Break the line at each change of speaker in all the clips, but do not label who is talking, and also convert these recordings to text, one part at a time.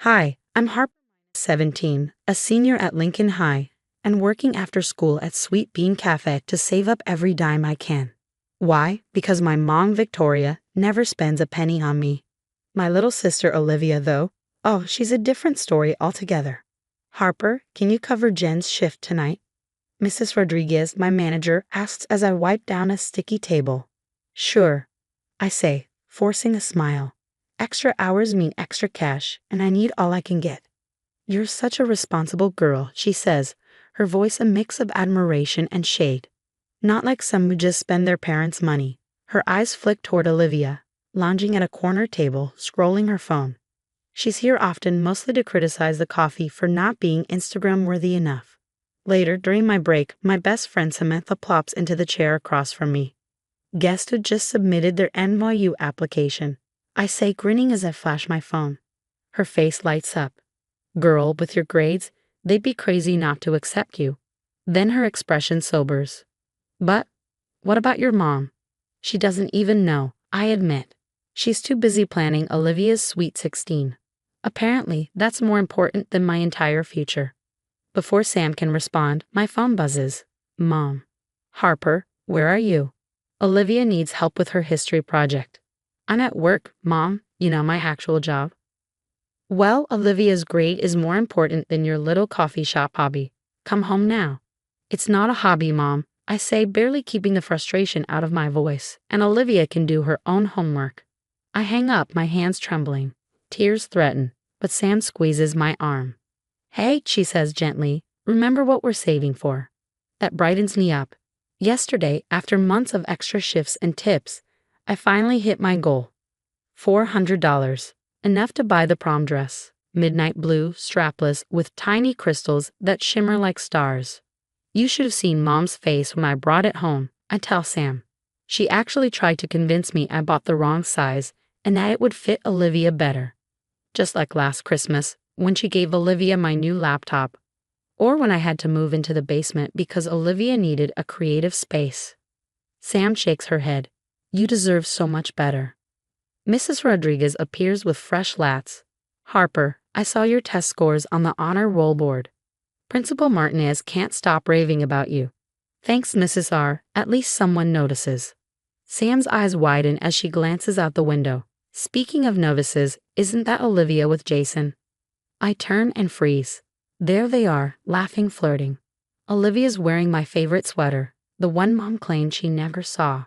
Hi, I'm Harper, 17, a senior at Lincoln High, and working after school at Sweet Bean Cafe to save up every dime I can. Why? Because my mom, Victoria, never spends a penny on me. My little sister, Olivia, though, oh, she's a different story altogether. Harper, can you cover Jen's shift tonight? Mrs. Rodriguez, my manager, asks as I wipe down a sticky table. Sure, I say, forcing a smile. Extra hours mean extra cash, and I need all I can get. You're such a responsible girl, she says, her voice a mix of admiration and shade. Not like some who just spend their parents' money. Her eyes flick toward Olivia, lounging at a corner table, scrolling her phone. She's here often mostly to criticize the coffee for not being Instagram-worthy enough. Later, during my break, my best friend Samantha plops into the chair across from me. Guest who just submitted their NYU application. I say, grinning as I flash my phone. Her face lights up. Girl, with your grades, they'd be crazy not to accept you. Then her expression sobers. But, what about your mom? She doesn't even know, I admit. She's too busy planning Olivia's sweet 16. Apparently, that's more important than my entire future. Before Sam can respond, my phone buzzes. Mom. Harper, where are you? Olivia needs help with her history project. I'm at work, Mom, my actual job. Well, Olivia's grade is more important than your little coffee shop hobby. Come home now. It's not a hobby, Mom, I say, barely keeping the frustration out of my voice, and Olivia can do her own homework. I hang up, my hands trembling. Tears threaten, but Sam squeezes my arm. Hey, she says gently, remember what we're saving for. That brightens me up. Yesterday, after months of extra shifts and tips, I finally hit my goal. $400. Enough to buy the prom dress, midnight blue, strapless, with tiny crystals that shimmer like stars. You should have seen Mom's face when I brought it home, I tell Sam. She actually tried to convince me I bought the wrong size and that it would fit Olivia better. Just like last Christmas, when she gave Olivia my new laptop, or when I had to move into the basement because Olivia needed a creative space. Sam shakes her head. You deserve so much better. Mrs. Rodriguez appears with fresh lats. Harper, I saw your test scores on the honor roll board. Principal Martinez can't stop raving about you. Thanks, Mrs. R. At least someone notices. Sam's eyes widen as she glances out the window. Speaking of novices, isn't that Olivia with Jason? I turn and freeze. There they are, laughing, flirting. Olivia's wearing my favorite sweater, the one Mom claimed she never saw.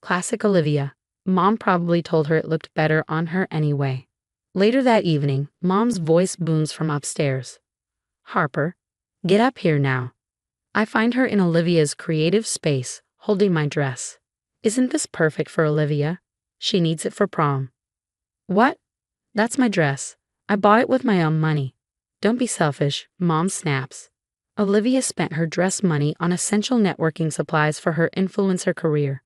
Classic Olivia. Mom probably told her it looked better on her anyway. Later that evening, Mom's voice booms from upstairs. Harper, get up here now. I find her in Olivia's creative space, holding my dress. Isn't this perfect for Olivia? She needs it for prom. What? That's my dress. I bought it with my own money. Don't be selfish, Mom snaps. Olivia spent her dress money on essential networking supplies for her influencer career.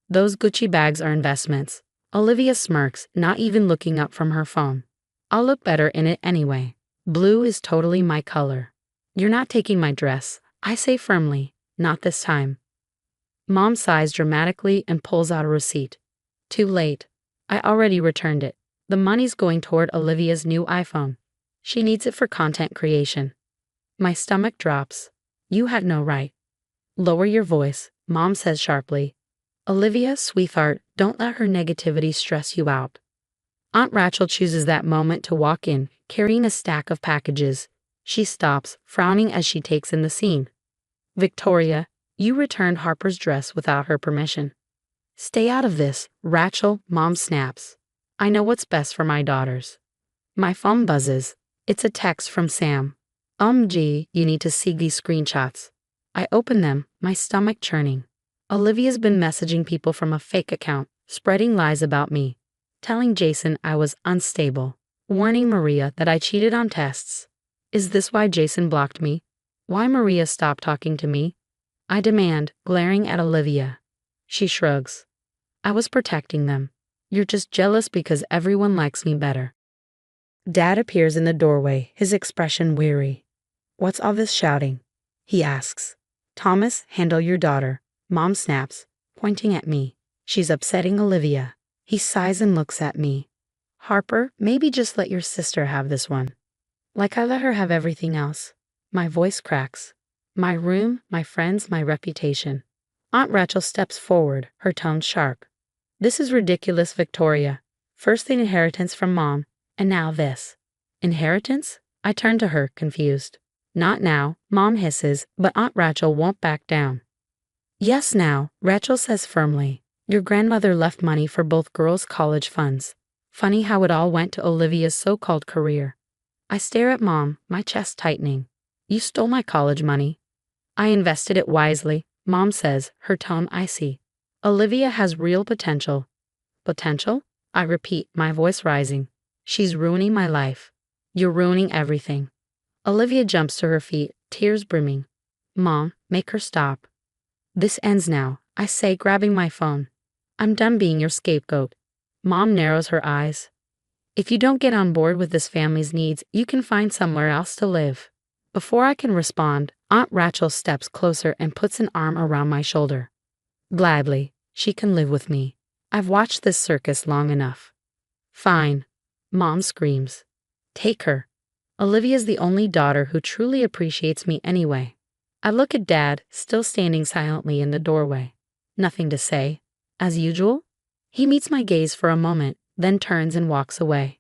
Those Gucci bags are investments. Olivia smirks, not even looking up from her phone. I'll look better in it anyway. Blue is totally my color. You're not taking my dress, I say firmly. Not this time. Mom sighs dramatically and pulls out a receipt. Too late. I already returned it. The money's going toward Olivia's new iPhone. She needs it for content creation. My stomach drops. You had no right. Lower your voice, Mom says sharply. Olivia, sweetheart, don't let her negativity stress you out. Aunt Rachel chooses that moment to walk in, carrying a stack of packages. She stops, frowning as she takes in the scene. Victoria, you returned Harper's dress without her permission. Stay out of this, Rachel, Mom snaps. I know what's best for my daughters. My phone buzzes. It's a text from Sam. Gee, you need to see these screenshots. I open them, my stomach churning. Olivia's been messaging people from a fake account, spreading lies about me, telling Jason I was unstable, warning Maria that I cheated on tests. Is this why Jason blocked me? Why Maria stopped talking to me? I demand, glaring at Olivia. She shrugs. I was protecting them. You're just jealous because everyone likes me better. Dad appears in the doorway, his expression weary. What's all this shouting? He asks. Thomas, handle your daughter. Mom snaps, pointing at me. She's upsetting Olivia. He sighs and looks at me. Harper, maybe just let your sister have this one. Like I let her have everything else. My voice cracks. My room, my friends, my reputation. Aunt Rachel steps forward, her tone sharp. This is ridiculous, Victoria. First the inheritance from Mom, and now this. Inheritance? I turn to her, confused. Not now, Mom hisses, but Aunt Rachel won't back down. Yes now, Rachel says firmly. Your grandmother left money for both girls' college funds. Funny how it all went to Olivia's so-called career. I stare at Mom, my chest tightening. You stole my college money. I invested it wisely, Mom says, her tone icy. Olivia has real potential. Potential? I repeat, my voice rising. She's ruining my life. You're ruining everything. Olivia jumps to her feet, tears brimming. Mom, make her stop. This ends now, I say, grabbing my phone. I'm done being your scapegoat. Mom narrows her eyes. If you don't get on board with this family's needs, you can find somewhere else to live. Before I can respond, Aunt Rachel steps closer and puts an arm around my shoulder. Gladly, she can live with me. I've watched this circus long enough. Fine. Mom screams. Take her. Olivia's the only daughter who truly appreciates me anyway. I look at Dad, still standing silently in the doorway. Nothing to say. As usual? He meets my gaze for a moment, then turns and walks away.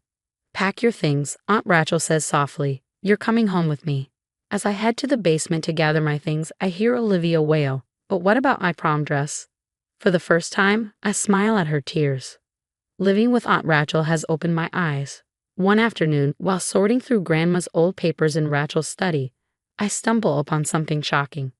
Pack your things, Aunt Rachel says softly. You're coming home with me. As I head to the basement to gather my things, I hear Olivia wail, but what about my prom dress? For the first time, I smile at her tears. Living with Aunt Rachel has opened my eyes. One afternoon, while sorting through Grandma's old papers in Rachel's study, I stumble upon something shocking.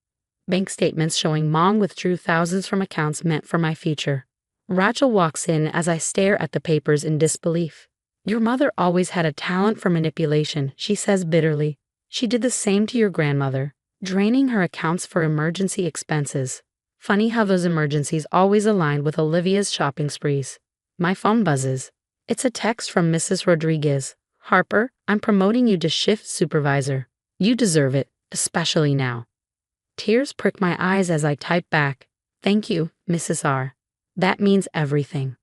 Bank statements showing Mom withdrew thousands from accounts meant for my future. Rachel walks in as I stare at the papers in disbelief. Your mother always had a talent for manipulation, she says bitterly. She did the same to your grandmother, draining her accounts for emergency expenses. Funny how those emergencies always aligned with Olivia's shopping sprees. My phone buzzes. It's a text from Mrs. Rodriguez. Harper, I'm promoting you to shift supervisor. You deserve it, especially now. Tears prick my eyes as I type back. Thank you, Mrs. R. That means everything.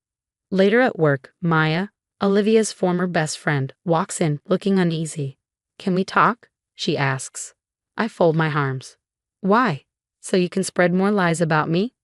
Later at work, Maya, Olivia's former best friend, walks in, looking uneasy. Can we talk? She asks. I fold my arms. Why? So you can spread more lies about me?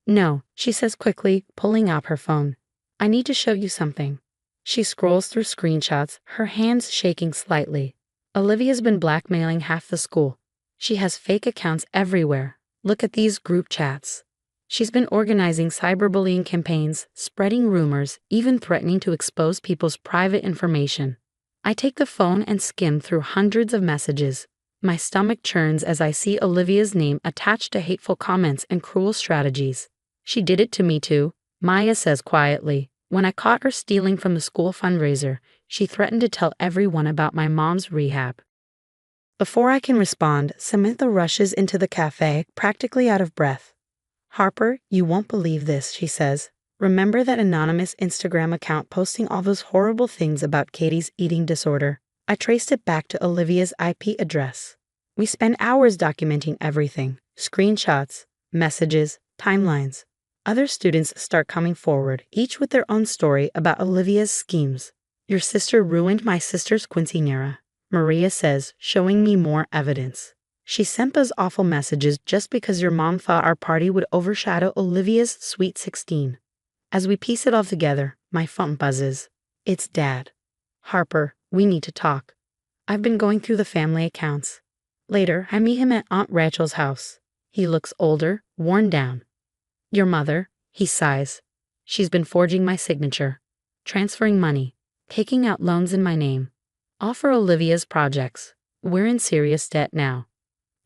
No, she says quickly, pulling out her phone. I need to show you something. She scrolls through screenshots, her hands shaking slightly. Olivia's been blackmailing half the school. She has fake accounts everywhere. Look at these group chats. She's been organizing cyberbullying campaigns, spreading rumors, even threatening to expose people's private information. I take the phone and skim through hundreds of messages. My stomach churns as I see Olivia's name attached to hateful comments and cruel strategies. She did it to me too, Maya says quietly. When I caught her stealing from the school fundraiser, she threatened to tell everyone about my mom's rehab. Before I can respond, Samantha rushes into the cafe, practically out of breath. Harper, you won't believe this, she says. Remember that anonymous Instagram account posting all those horrible things about Katie's eating disorder? I traced it back to Olivia's IP address. We spend hours documenting everything. Screenshots, messages, timelines. Other students start coming forward, each with their own story about Olivia's schemes. Your sister ruined my sister's quinceañera, Maria says, showing me more evidence. She sent those awful messages just because your mom thought our party would overshadow Olivia's sweet 16. As we piece it all together, my phone buzzes. It's Dad. Harper, we need to talk. I've been going through the family accounts. Later, I meet him at Aunt Rachel's house. He looks older, worn down. Your mother, he sighs. She's been forging my signature, transferring money, taking out loans in my name. All for Olivia's projects. We're in serious debt now.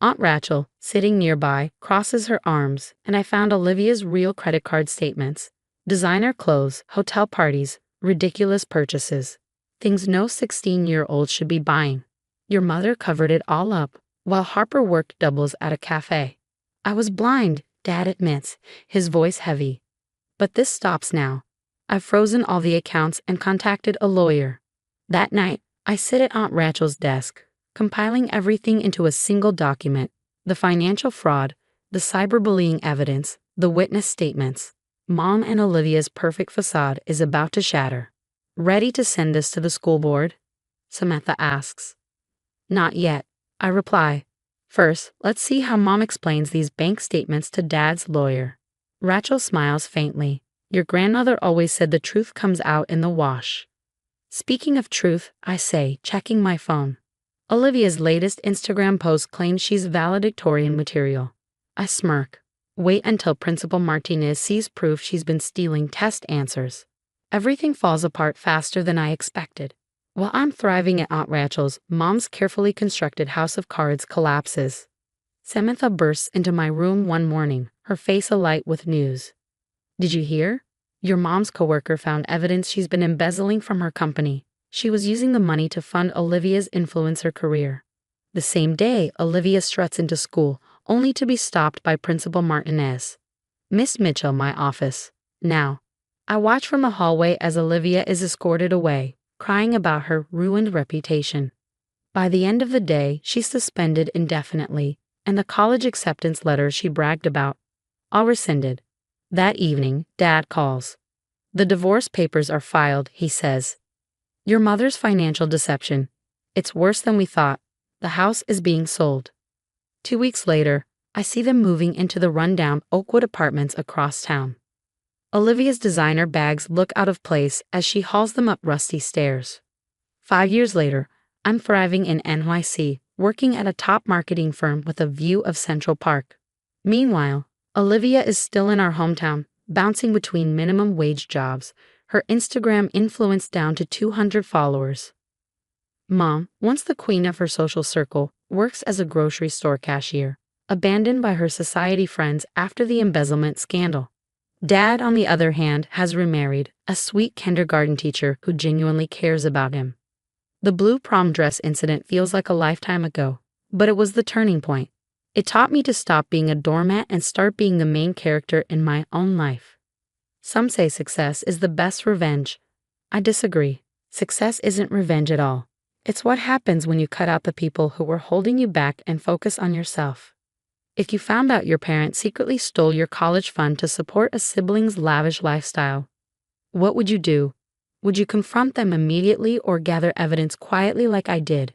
Aunt Rachel, sitting nearby, crosses her arms, and I found Olivia's real credit card statements. Designer clothes, hotel parties, ridiculous purchases. Things no 16-year-old should be buying. Your mother covered it all up, while Harper worked doubles at a cafe. I was blind, Dad admits, his voice heavy. But this stops now. I've frozen all the accounts and contacted a lawyer. That night, I sit at Aunt Rachel's desk, compiling everything into a single document: the financial fraud, the cyberbullying evidence, the witness statements. Mom and Olivia's perfect facade is about to shatter. Ready to send this to the school board? Samantha asks. Not yet, I reply. First, let's see how Mom explains these bank statements to Dad's lawyer. Rachel smiles faintly. Your grandmother always said the truth comes out in the wash. Speaking of truth, I say, checking my phone. Olivia's latest Instagram post claims she's valedictorian material. I smirk. Wait until Principal Martinez sees proof she's been stealing test answers. Everything falls apart faster than I expected. While I'm thriving at Aunt Rachel's, Mom's carefully constructed house of cards collapses. Samantha bursts into my room one morning, her face alight with news. Did you hear? Your mom's coworker found evidence she's been embezzling from her company. She was using the money to fund Olivia's influencer career. The same day, Olivia struts into school, only to be stopped by Principal Martinez. Miss Mitchell, my office. Now. I watch from the hallway as Olivia is escorted away, crying about her ruined reputation. By the end of the day, she's suspended indefinitely, and the college acceptance letter she bragged about, all rescinded. That evening, Dad calls. The divorce papers are filed, he says. Your mother's financial deception. It's worse than we thought. The house is being sold. 2 weeks later, I see them moving into the rundown Oakwood apartments across town. Olivia's designer bags look out of place as she hauls them up rusty stairs. 5 years later, I'm thriving in NYC, working at a top marketing firm with a view of Central Park. Meanwhile, Olivia is still in our hometown, bouncing between minimum wage jobs, her Instagram influence down to 200 followers. Mom, once the queen of her social circle, works as a grocery store cashier, abandoned by her society friends after the embezzlement scandal. Dad, on the other hand, has remarried, a sweet kindergarten teacher who genuinely cares about him. The blue prom dress incident feels like a lifetime ago, but it was the turning point. It taught me to stop being a doormat and start being the main character in my own life. Some say success is the best revenge. I disagree. Success isn't revenge at all. It's what happens when you cut out the people who were holding you back and focus on yourself. If you found out your parents secretly stole your college fund to support a sibling's lavish lifestyle, what would you do? Would you confront them immediately or gather evidence quietly like I did?